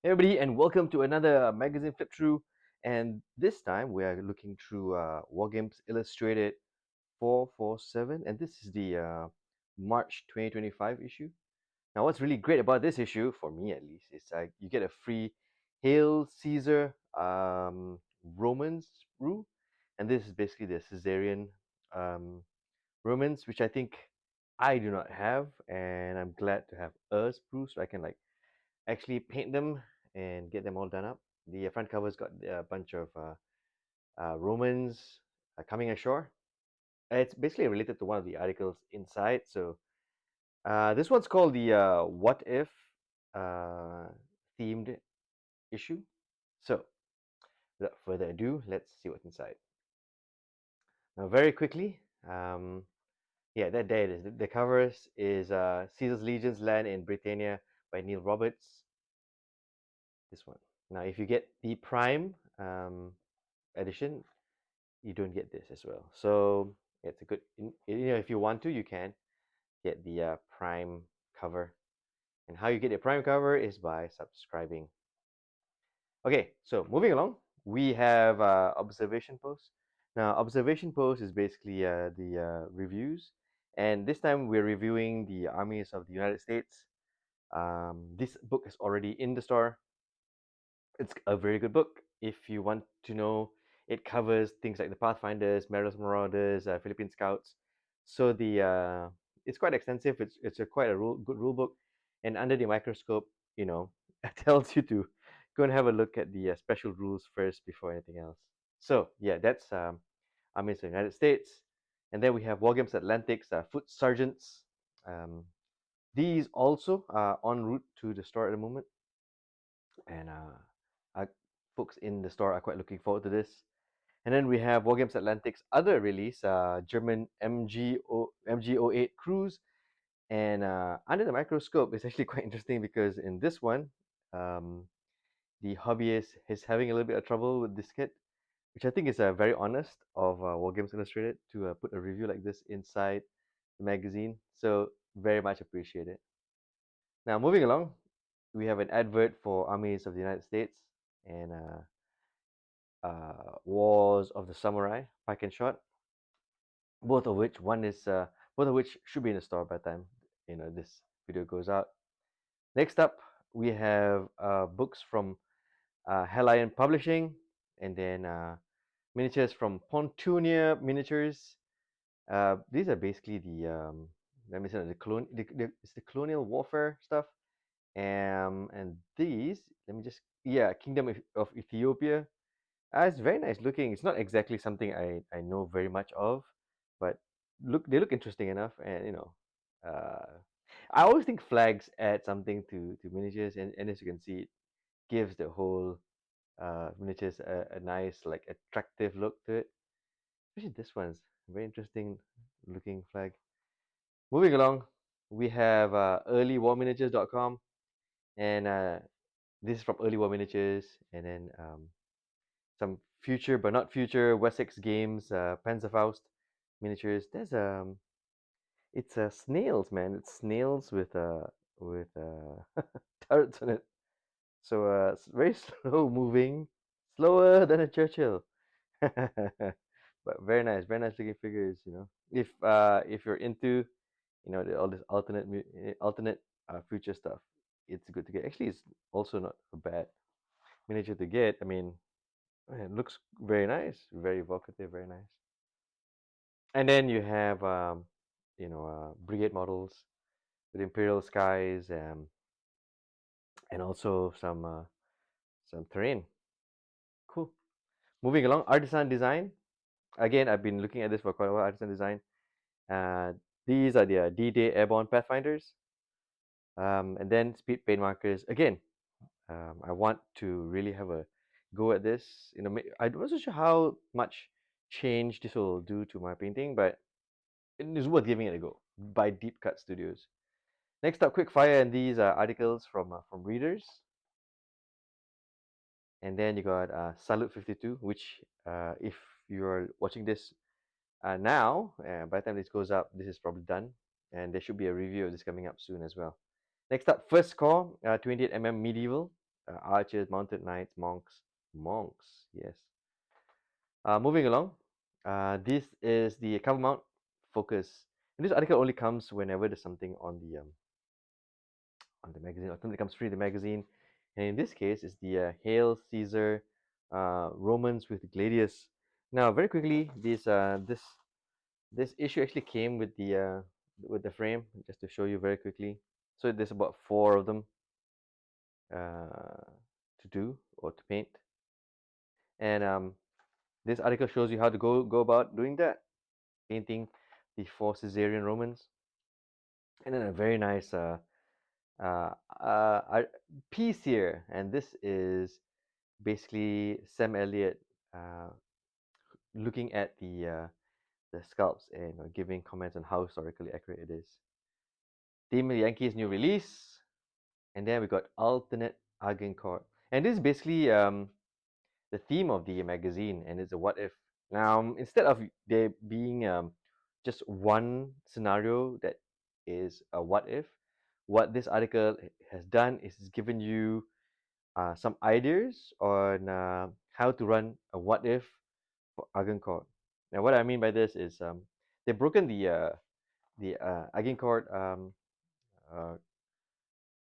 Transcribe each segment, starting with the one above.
Hey everybody, and welcome to another magazine flip through. And this time we are looking through Wargames Illustrated 447, and this is the March 2025 issue. Now, what's really great about this issue, for me at least, is you get a free Hail Caesar Romans brew, and this is basically the Caesarian um, Romans, which I think I do not have, and I'm glad to have a brew so I can actually paint them and get them all done up. The front cover's got a bunch of Romans coming ashore. It's basically related to one of the articles inside. So this one's called the What If uh, themed issue. So without further ado, let's see what's inside. Now, very quickly, yeah, there it is. The cover is Caesar's Legions Land in Britannia by Neil Roberts. This one. Now, if you get the Prime edition, you don't get this as well. So it's a good, if you want to, you can get the Prime cover. And how you get your Prime cover is by subscribing. Okay, so moving along, we have observation post. Now, observation post is basically the reviews, and this time we're reviewing the armies of the United States. This book is already in the store. It's a very good book. If you want to know, it covers things like the Pathfinders, Meros Marauders, Philippine Scouts. So the it's quite extensive. It's a quite a good rule book, and under the microscope, it tells you to go and have a look at the special rules first before anything else. So yeah, that's Armies of the United States, and then we have Wargames Atlantic's Foot Sergeants. Um, these also are en route to the store at the moment, and folks in the store are quite looking forward to this. And then we have Wargames Atlantic's other release, German MGO8 Cruise. And under the microscope, it's actually quite interesting because in this one, um, the hobbyist is having a little bit of trouble with this kit, which I think is very honest of Wargames Illustrated to put a review like this inside the magazine. So very much appreciated. Now moving along, we have an advert for Armies of the United States and Wars of the Samurai, Pike and Shot. Both of which should be in the store by the time this video goes out. Next up, we have books from Hellion Publishing, and then miniatures from Pontoonia Miniatures. These are basically the let me say it's the colonial warfare stuff. And these, let me just yeah, Kingdom of Ethiopia. It's very nice looking. It's not exactly something I know very much of, but they look interesting enough, and uh, I always think flags add something to miniatures, and as you can see, it gives the whole miniatures a nice attractive look to it. Especially this one's very interesting looking flag. Moving along, we have earlywarminiatures.com, and this is from Early War Miniatures, and then some future but not future Wessex Games Panzerfaust miniatures. It's snails, man. It's snails with turrets on it. So it's very slow moving, slower than a Churchill. But very nice looking figures. If you're into all this alternate future stuff, it's good to get. Actually, it's also not a bad miniature to get. I mean, it looks very nice, very evocative, very nice. And then you have brigade models with imperial skies, and also some terrain. Cool. Moving along, artisan design. Again, I've been looking at this for quite a while. Artisan design. Uh, these are the D-Day airborne pathfinders, and then speed paint markers. Again, I want to really have a go at this. I wasn't sure how much change this will do to my painting, but it is worth giving it a go by Deep Cut Studios. Next up, quick fire, and these are articles from readers. And then you got Salute 52, which if you're watching this now, by the time this goes up, this is probably done, and there should be a review of this coming up soon as well. Next up, First Core 28mm Medieval. archers, mounted knights, monks. Yes. Moving along, this is the cover mount focus. And this article only comes whenever there's something on the magazine, or something comes free the magazine. And in this case, it's the Hail Caesar Romans with Gladius. Now, very quickly, this issue actually came with the frame, just to show you very quickly. So there's about 4 of them to do or to paint, and this article shows you how to go about doing that, painting the 4 Caesarian Romans, and then a very nice uh, uh, piece here, and this is basically Sam Elliott uh, looking at the sculpts and giving comments on how historically accurate it is. Team Yankees new release, and then we got alternate Agincourt, and this is basically the theme of the magazine, and it's a what if. Now, instead of there being just one scenario that is a what if, what this article has done is it's given you some ideas on how to run a what if for Agincourt. Now, what I mean by this is they've broken the Agincourt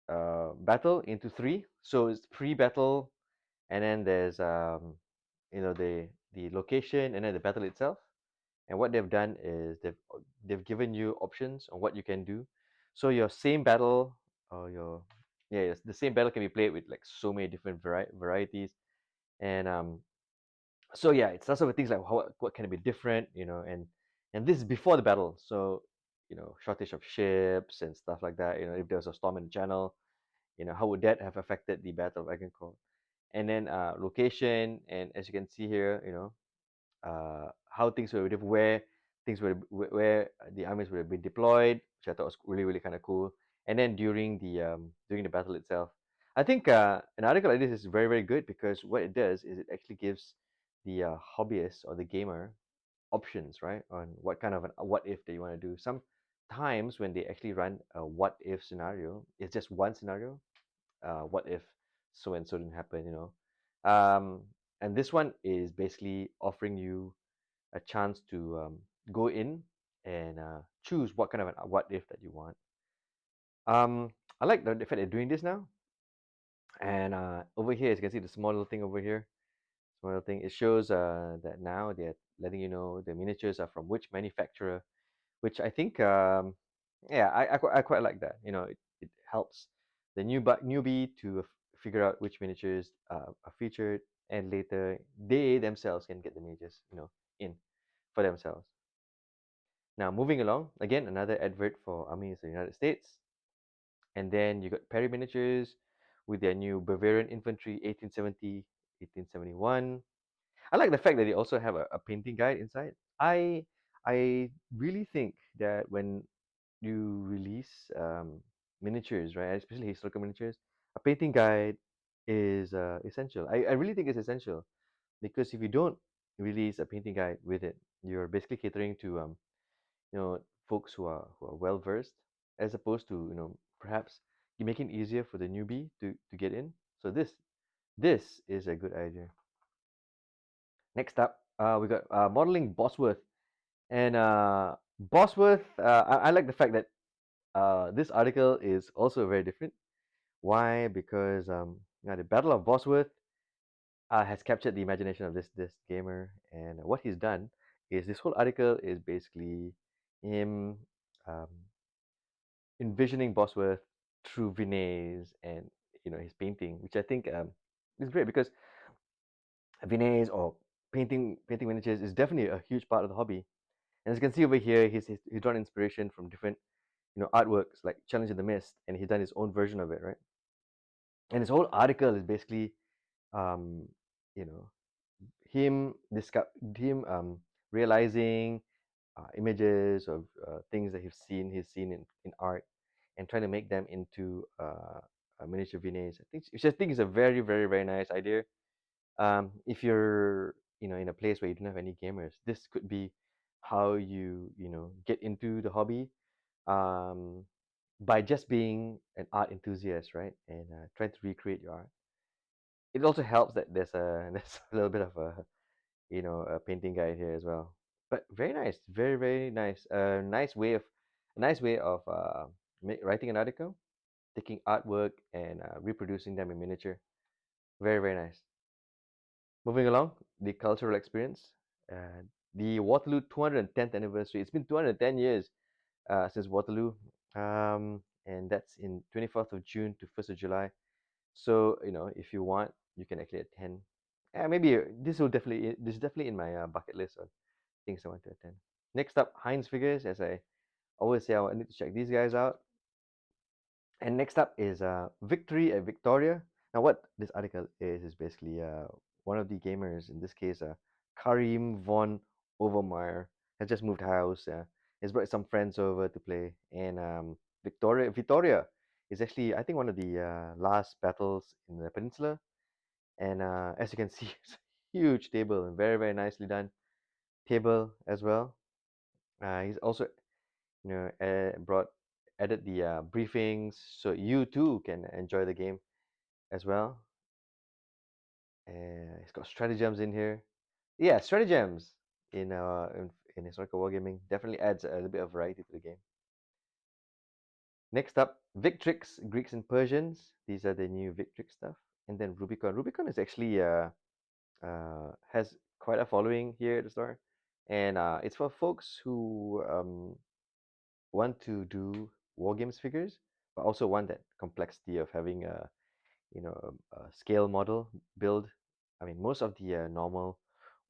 uh, battle into 3. So it's pre-battle, and then there's the location, and then the battle itself. And what they've done is they've given you options on what you can do. So your same battle, or your yeah, yes, the same battle can be played with like so many different varieties. And so yeah, it starts off with things like what can it be different, and this is before the battle. So shortage of ships and stuff like that. If there was a storm in the channel, how would that have affected the Battle of Agincourt? And then location, and as you can see here, how things were different, where things were, where the armies would have been deployed, which I thought was really really kind of cool. And then during the battle itself, I think an article like this is very very good, because what it does is it actually gives the hobbyist or the gamer options, right, on what kind of a what if that you want to do. Sometimes when they actually run a what if scenario, it's just one scenario. What if so and so didn't happen, and this one is basically offering you a chance to go in and choose what kind of a what if that you want. I like the fact they're doing this now. And over here, as you can see, the small little thing over here, small little thing, it shows that now they're letting you know the miniatures are from which manufacturer, which I think, yeah, I quite like that. It helps the newbie to figure out which miniatures are featured, and later they themselves can get the miniatures, in for themselves. Now, moving along, again, another advert for Armies of the United States. And then you got Perry Miniatures with their new Bavarian Infantry 1870, 1871. I like the fact that they also have a painting guide inside. I really think that when you release miniatures, right, especially historical miniatures, a painting guide is essential. I really think it's essential, because if you don't release a painting guide with it, you're basically catering to folks who are well versed, as opposed to perhaps you make it easier for the newbie to get in. So this is a good idea. Next up, we got modeling Bosworth, and Bosworth. I like the fact that this article is also very different. Why? Because the Battle of Bosworth has captured the imagination of this gamer, and what he's done is this whole article is basically him um, envisioning Bosworth through Vinay's and his painting, which I think is great, because Vinay's or painting miniatures is definitely a huge part of the hobby. And as you can see over here, he's drawn inspiration from different artworks like Challenge in the Mist, and he's done his own version of it, right? And his whole article is basically um, you know him realizing images of things that he's seen in art, and trying to make them into miniature Vinay's. I think is a very very very nice idea. If you're in a place where you don't have any gamers, this could be how you get into the hobby, um, by just being an art enthusiast, right? And trying to recreate your art. it also helps that there's a there's a little bit of a a painting guide here as well. But very nice, very nice. A nice way of writing an article, taking artwork and reproducing them in miniature. Very nice. Moving along, the cultural experience. Uh, the Waterloo 210th anniversary. It's been 210 years since Waterloo, and that's in 24th of June to 1st of July. So if you want, you can actually attend. Maybe this is definitely in my bucket list of things I want to attend. Next up, Heinz figures. As I always say, I need to check these guys out. And next up is Victory at Victoria. Now, what this article is basically one of the gamers, in this case, Karim von Overmeyer, has just moved house. Has brought some friends over to play, and Victoria is actually, I think, one of the last battles in the peninsula. And as you can see, it's a huge table and very nicely done table as well. He's also brought added the briefings so you too can enjoy the game as well. And it's got stratagems in here. Yeah, stratagems in historical wargaming definitely adds a little bit of variety to the game. Next up, Victrix, Greeks and Persians. These are the new Victrix stuff. And then Rubicon. Rubicon is actually has quite a following here at the store, and it's for folks who want to do war games figures, but also want that complexity of having a scale model build. I mean, most of the normal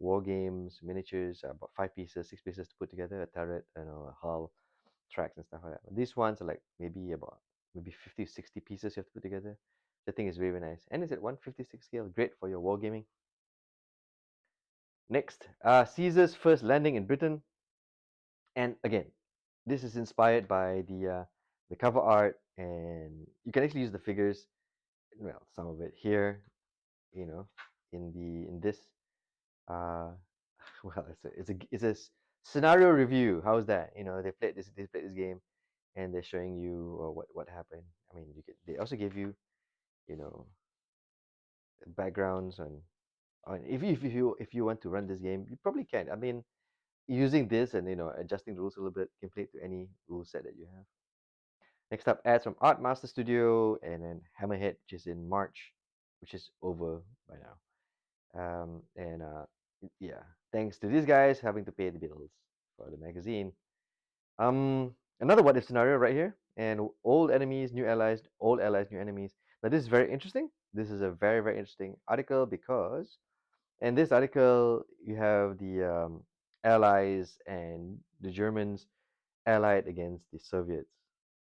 war games miniatures are about 5 pieces, 6 pieces to put together, a turret, a hull, tracks and stuff like that. But these ones are like maybe 50, 60 pieces you have to put together. The thing is very nice, and it's at 156 scale, great for your wargaming. Next, Caesar's first landing in Britain, and again, this is inspired by the cover art, and you can actually use the figures. Well, some of it here, you know, in this. Uh, well, it's a scenario review. How's that? They played this game, and they're showing you what happened. I mean, they also give you you know backgrounds on if you want to run this game, you probably can. I mean, using this and adjusting the rules a little bit, you can play it to any rule set that you have. Next up, ads from Art Master Studio and then Hammerhead, which is in March, which is over by now. And yeah, thanks to these guys having to pay the bills for the magazine. Another what if scenario right here, and old enemies, new allies, old allies, new enemies. Now this is very interesting. This is a very interesting article because in this article you have the allies and the Germans allied against the Soviets,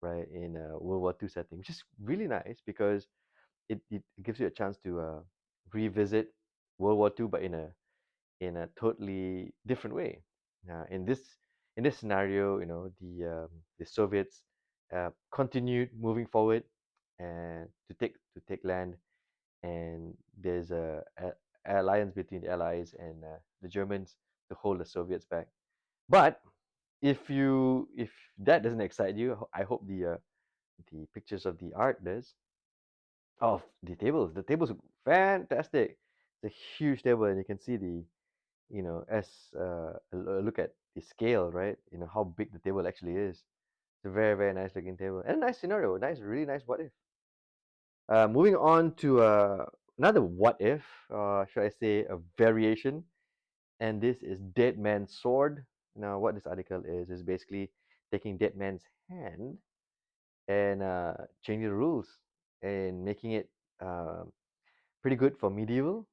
right, in a World War II setting, which is really nice because it gives you a chance to revisit World War II, but in a totally different way. In this scenario, the Soviets continued moving forward and to take land, and there's a alliance between the Allies and the Germans to hold the Soviets back. But if that doesn't excite you, I hope the pictures of the art does. Oh, the tables are fantastic. It's a huge table, and you can see as look at the scale, right? How big the table actually is. It's a very nice looking table and a nice scenario. Really nice. What if? Moving on to another what if, should I say a variation, and this is Dead Man's Sword. Now, what this article is basically taking Dead Man's hand and changing the rules and making it pretty good for medieval.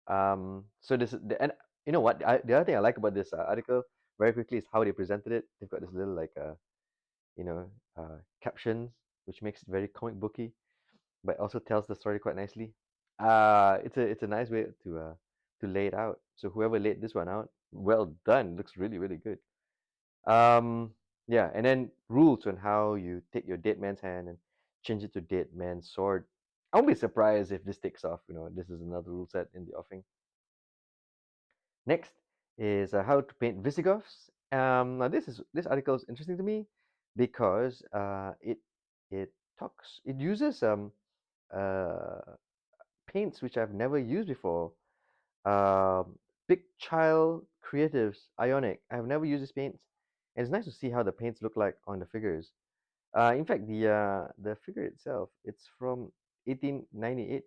So this and you know what the other thing I like about this article very quickly is how they presented it. They've got this little like you know captions, which makes it very comic booky, but also tells the story quite nicely. It's a nice way to lay it out. So whoever laid this one out, well done. Looks really good. Um, yeah, and then rules on how you take your dead man's hand and change it to dead man's sword. I won't be surprised if this takes off. This is another rule set in the offing. Next is how to paint Visigoths. Now this article is interesting to me because it uses uh, paints which I've never used before. Um, Big Child Creatives Ionic. I've never used these paints, and it's nice to see how the paints look like on the figures. In fact, the figure itself, it's from 1898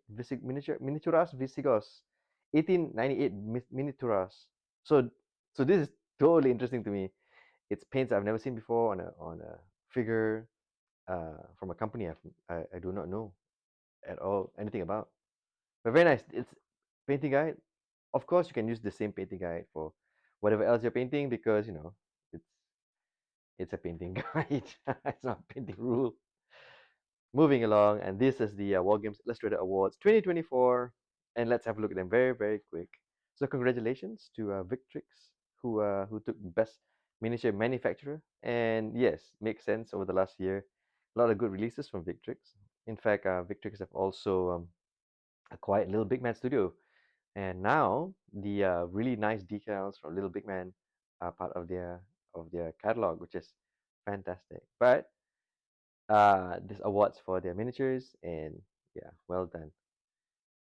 Miniaturas Visigoths, 1898 Miniaturas. So so this is totally interesting to me. It's paints I've never seen before on a figure from a company I do not know at all anything about. But very nice. It's painting guide. Of course, you can use the same painting guide for whatever else you're painting because it's it's a painting guide. It's not a painting rule. Moving along, and this is the Wargames Illustrated Awards 2024, and let's have a look at them very quick. So congratulations to Victrix who took Best Miniature Manufacturer, and yes, makes sense over the last year. A lot of good releases from Victrix. In fact, Victrix have also acquired Little Big Man Studio, and now the really nice decals from Little Big Man are part of their catalog, which is fantastic. But this awards for their miniatures, and yeah, well done.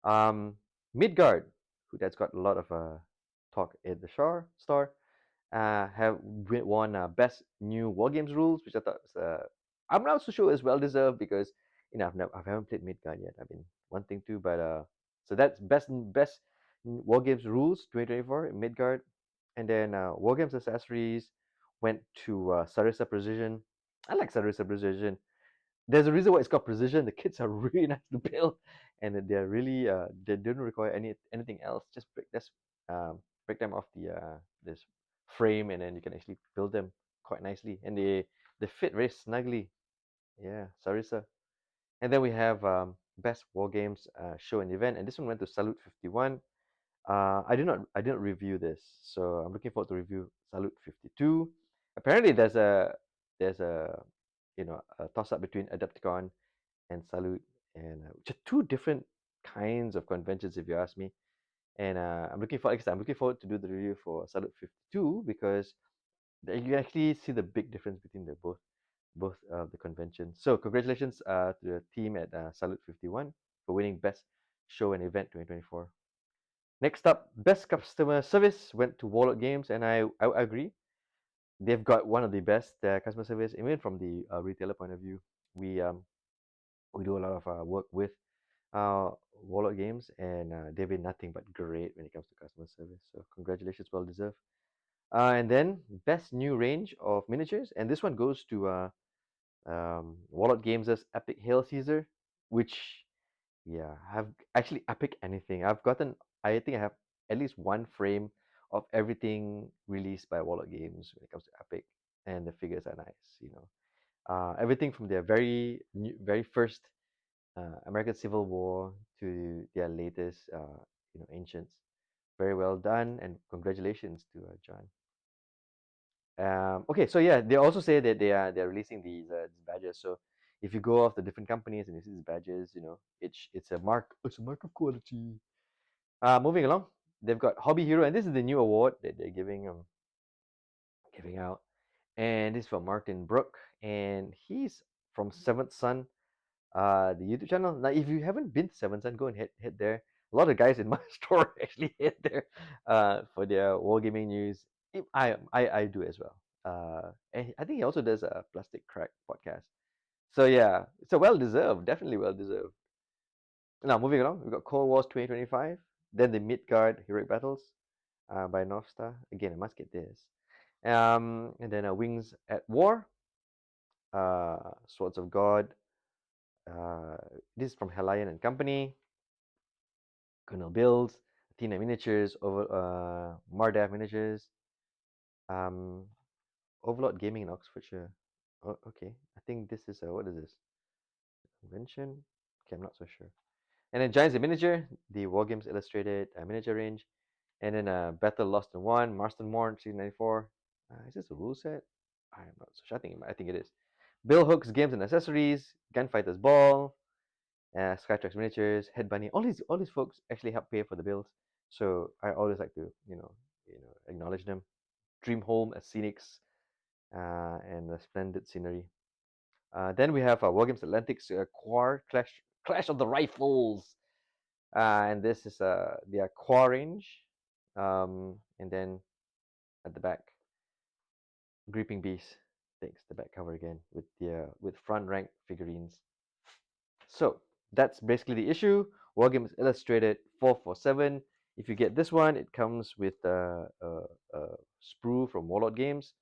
Um, Midgard, who that's got a lot of talk at the store, have won best new war games rules, which I thought was, I'm not so sure is well deserved because I haven't played Midgard yet. I've been wanting to, but so that's best war games rules 2024 in Midgard, and then war games accessories went to Sarissa Precision. I like Sarissa Precision. There's a reason why it's called precision. The kits are really nice to build, and they're really they don't require anything else. Just break them off this frame, and then you can actually build them quite nicely, and they fit very snugly. Yeah, Sarissa. And then we have best war games show and event, and this one went to Salute 51. I didn't review this, so I'm looking forward to review Salute 52. Apparently, there's a a toss up between Adepticon and Salute, and just two different kinds of conventions, if you ask me. And I'm looking forward to do the review for Salute 52 because you can actually see the big difference between the both of the conventions. So congratulations to the team at Salute 51 for winning Best Show and Event 2024. Next up, Best Customer Service went to Warlord Games, and I agree. They've got one of the best customer service, even from the retailer point of view. We um, we do a lot of work with uh, Warlord Games, and they've been nothing but great when it comes to customer service. So congratulations, well deserved. And then best new range of miniatures, and this one goes to Warlord Games' Epic Hail Caesar, which yeah, have actually epic anything. I think I have at least one frame of everything released by Warlord Games when it comes to epic, and the figures are nice. Everything from their very first American Civil War to their latest, ancients. Very well done, and congratulations to John. Okay, so yeah, they also say that they're releasing these badges. So if you go off the different companies and you see these badges, it's a mark of quality. Moving along, they've got Hobby Hero, and this is the new award that they're giving out, and this is from Martin Brook, and he's from Seventh Son, the YouTube channel. Now, if you haven't been to Seven Sun, go and head there. A lot of guys in my store actually head there for their wargaming news. I do as well. And I think he also does a Plastic Crack podcast. So yeah, it's a well deserved, definitely well deserved. Now moving along, we've got Cold Wars 2025, then the Midgard Heroic Battles by North Star. Again, I must get this. And then Wings at War, Swords of God. Uh, this is from Helion and Company. Colonel Bills, Athena Miniatures, Mardav Miniatures, um, Overlord Gaming in Oxfordshire. Oh, okay. I think this is what is this? Convention? Okay, I'm not so sure. And then Giants in Miniature, the Wargames Illustrated miniature range. And then Battle Lost and Won, Marston Morn, 1994. Is this a rule set? I'm not so sure. I think it is. Bill Hooks Games and Accessories, Gunfighters Ball, Skytrax Miniatures, Head Bunny. All these folks actually help pay for the bills, so I always like to acknowledge them. Dream Home as Scenics, and the splendid scenery. Then we have Wargames Atlantic's Quar Clash of the Rifles. And this is their core range, and then at the back, Gripping Beast takes the back cover again with front rank figurines. So that's basically the issue. Wargames Illustrated 447. If you get this one, it comes with a sprue from Warlord Games,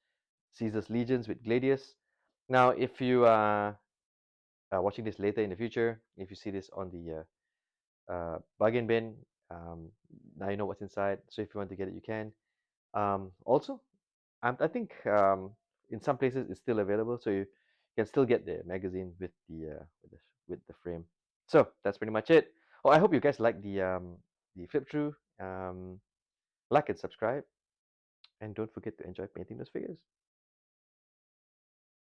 Caesar's Legions with Gladius. Now, if you are watching this later in the future, if you see this on the bargain bin, now you know what's inside. So if you want to get it, you can. Also, I think in some places it's still available, so you can still get the magazine with the frame. So that's pretty much it. Well, I hope you guys like the flip through. Like and subscribe, and don't forget to enjoy painting those figures.